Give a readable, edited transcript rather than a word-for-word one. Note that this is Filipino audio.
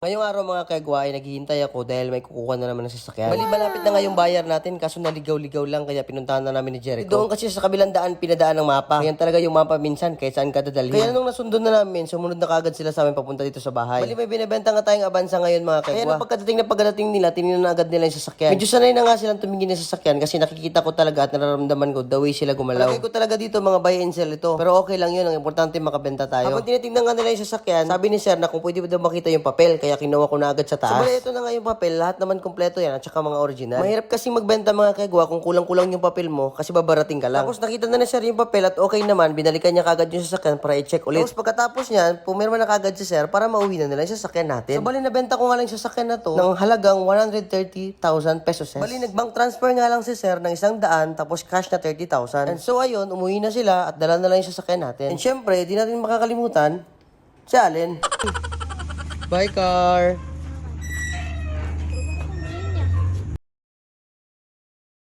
Ngayong araw mga kagwa ay naghihintay ako dahil may kukuha na naman ng sasakyan. Bali malapit na nga yung bayar natin kaso naligaw-ligaw lang kaya pinuntahan na namin ni Jericho. Doon kasi sa kabilang daan pinadaan ng mapa. Yan talaga yung mapa minsan kahit saan ka dadalhin. Kaya nung nasundo na namin, sumunod na kagad sila sa amin papunta dito sa bahay. Bali may binibenta nga tayong avansa ngayon mga kagwa. Kaya nung pagkadating nila, tinignan na agad nila yung sasakyan. Medyo sanay na nga silang tumingin ng sasakyan kasi nakikita ko talaga at nararamdaman ko the way sila gumalaw. Palagay ko talaga dito mga buy and sell ito. Pero okay lang yun, ang importante makabenta tayo. Habang tinitingnan nga nila yung sasakyan, sabi ni sir na kung pwede ba daw makita yung papel kaya kinuha ko na agad sa taas. So, bali, ito na nga yung papel. Lahat naman kompleto yan at saka mga original. Mahirap kasi magbenta mga kagwa kung kulang-kulang yung papel mo kasi babarating ka lang. Tapos nakita na ni sir yung papel at okay naman. Binalikan niya kagad yung sasakyan para i-check ulit. Tapos pagkatapos niyan, pumirma na kagad si sir para mauwi na nila yung sasakyan natin. So bali, nabenta ko nga lang yung sasakyan na to ng halagang 130,000 pesos. Bali, nag-bank transfer nga lang si sir ng 100 tapos cash na 30,000. And so ayun, umuwi na sila at dala na lang yung sasakyan natin. And syempre, di natin makakalimutan si Allen. Bye, car!